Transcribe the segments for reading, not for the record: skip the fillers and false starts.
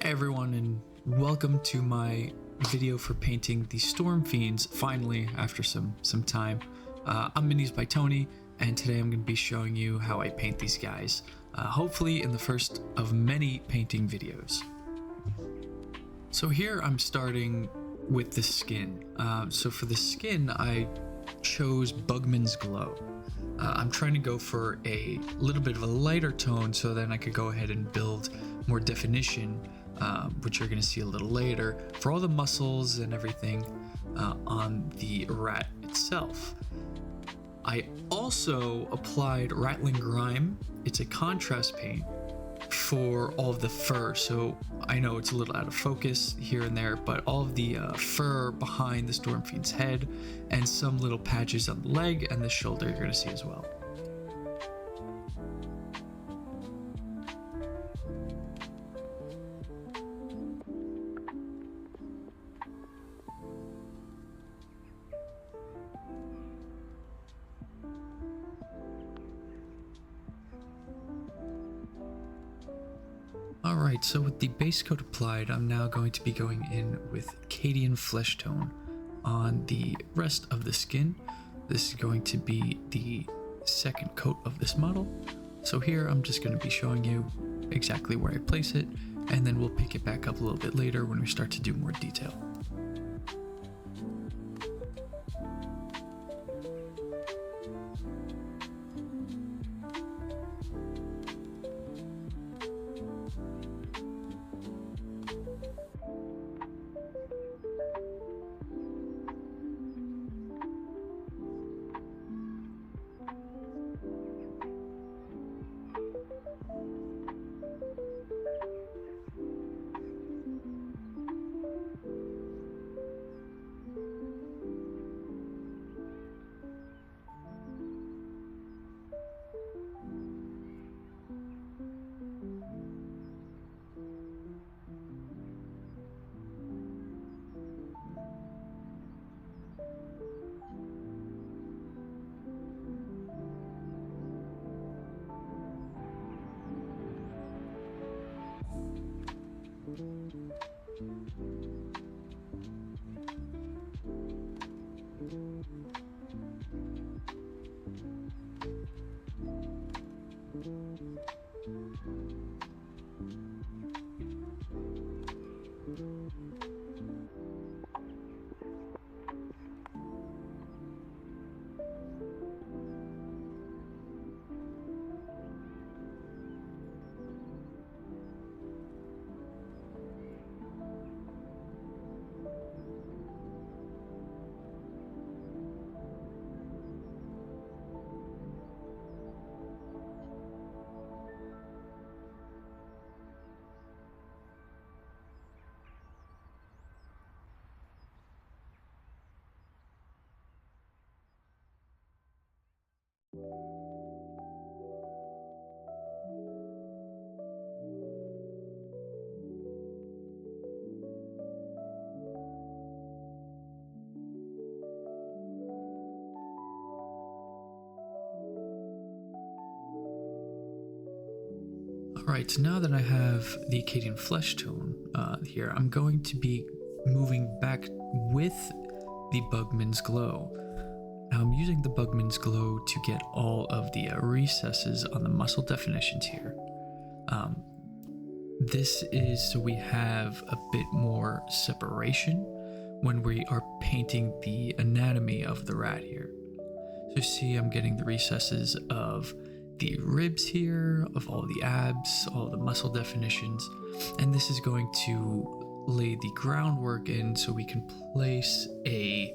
everyone, and welcome to my video for painting the Stormfiends, finally, after some time. I'm Minis by Tony, and today I'm going to be showing you how I paint these guys, hopefully in the first of many painting videos. So here I'm starting with the skin. So for the skin, I chose Bugman's Glow. I'm trying to go for a little bit of a lighter tone so then I could go ahead and build more definition, which you're going to see a little later, for all the muscles and everything on the rat itself. I also applied Rattling Grime. It's a contrast paint for all of the fur, so I know it's a little out of focus here and there, but all of the fur behind the Stormfiend's head and some little patches on the leg and the shoulder you're going to see as well. Alright, so with the base coat applied, I'm now going to be going in with Cadian Flesh Tone on the rest of the skin. This is going to be the second coat of this model. So here I'm just going to be showing you exactly where I place it, and then we'll pick it back up a little bit later when we start to do more detail. Alright, so now that I have the Cadian Flesh Tone here, I'm going to be moving back with the Bugman's Glow. Now I'm using the Bugman's Glow to get all of the recesses on the muscle definitions here. This is so we have a bit more separation when we are painting the anatomy of the rat here. So you see I'm getting the recesses of the ribs here, of all the abs, all the muscle definitions, and this is going to lay the groundwork in so we can place a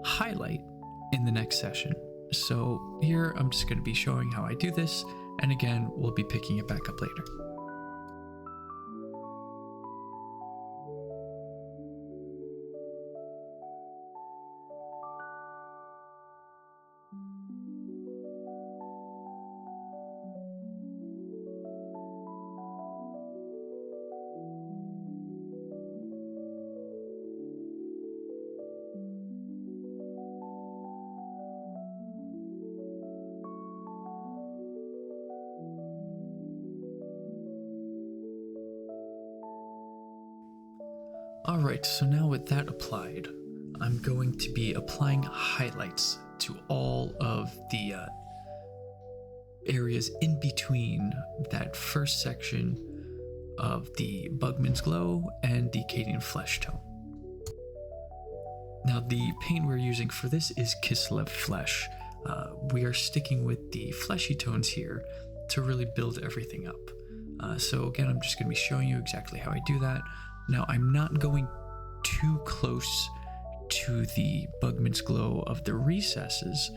highlight in the next session. So here I'm just going to be showing how I do this, and again we'll be picking it back up later. Alright, so now with that applied, I'm going to be applying highlights to all of the areas in between that first section of the Bugman's Glow and the Cadian Flesh Tone. Now the paint we're using for this is Kislev Flesh. We are sticking with the fleshy tones here to really build everything up. So again, I'm just going to be showing you exactly how I do that. Now I'm not going too close to the Bugman's Glow of the recesses.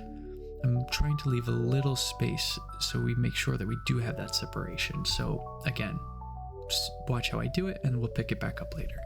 I'm trying to leave a little space so we make sure that we do have that separation. So again, just watch how I do it and we'll pick it back up later.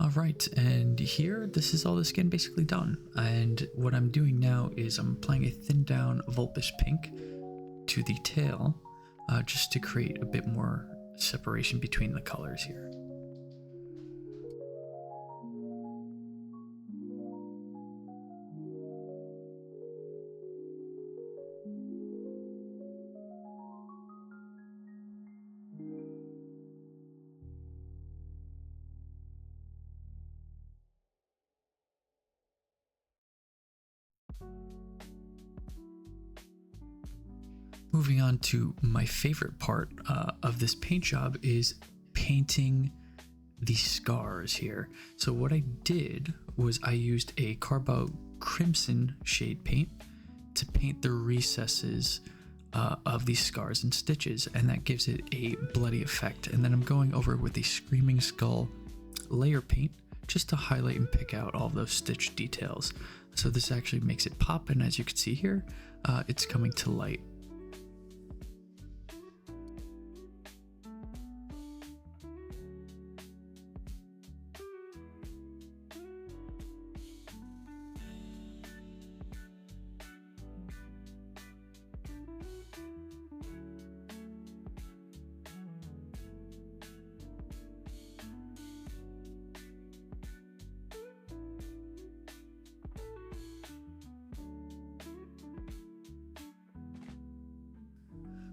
Alright, and here, this is all the skin basically done. And what I'm doing now is I'm applying a thinned down Vulpus Pink to the tail, just to create a bit more separation between the colors here. Moving on to my favorite part of this paint job is painting the scars here. So what I did was I used a Carbo Crimson shade paint to paint the recesses of these scars and stitches, and that gives it a bloody effect. And then I'm going over with a Screaming Skull layer paint just to highlight and pick out all those stitch details. So this actually makes it pop, and as you can see here, it's coming to light.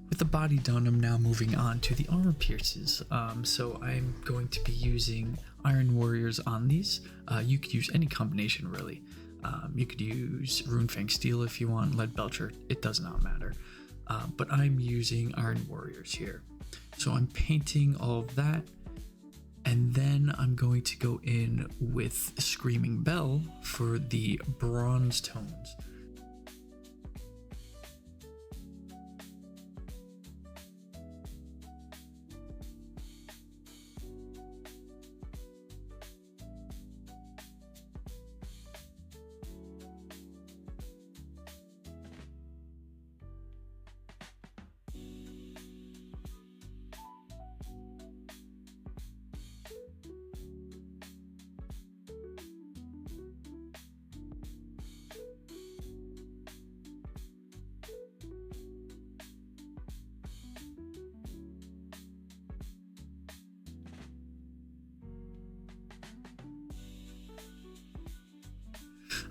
With the body done, I'm now moving on to the armor pierces. So I'm going to be using Iron Warriors on these. You could use any combination really. You could use Runefang Steel if you want, Lead Belcher, it does not matter. But I'm using Iron Warriors here. So I'm painting all of that, and then I'm going to go in with Screaming Bell for the bronze tones.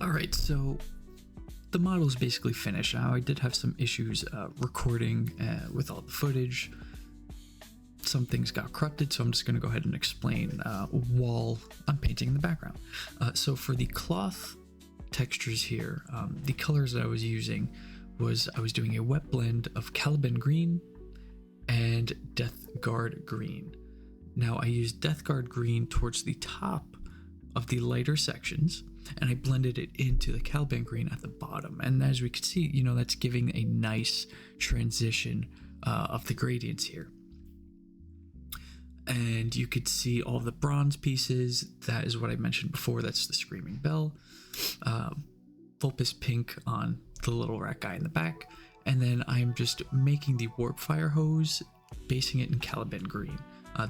Alright, so the model is basically finished. Now, I did have some issues recording with all the footage. Some things got corrupted, so I'm just going to go ahead and explain while I'm painting in the background. So for the cloth textures here, the colors that I was using was I was doing a wet blend of Caliban Green and Death Guard Green. Now I used Death Guard Green towards the top of the lighter sections, and I blended it into the Caliban Green at the bottom. And as we can see, you know, that's giving a nice transition of the gradients here. And you could see all the bronze pieces. That is what I mentioned before. That's the Screaming Bell. Vulpus Pink on the little rat guy in the back. And then I'm just making the Warp Fire hose, basing it in Caliban Green.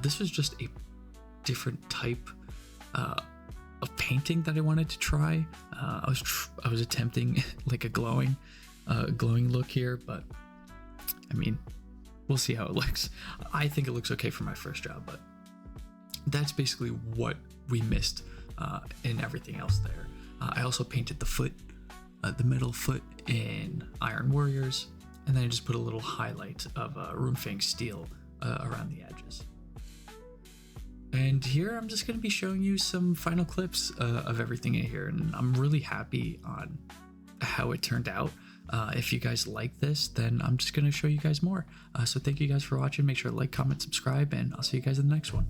This was just a different type of painting that I wanted to try. I was attempting like a glowing look here, but I mean, we'll see how it looks. I think it looks okay for my first job, but that's basically what we missed in everything else there. I also painted the foot, the middle foot in Iron Warriors, and then I just put a little highlight of Runefang Steel around the edges. And here I'm just going to be showing you some final clips of everything in here, and I'm really happy on how it turned out. If you guys like this, then I'm just going to show you guys more. So thank you guys for watching. Make sure to like, comment, subscribe, and I'll see you guys in the next one.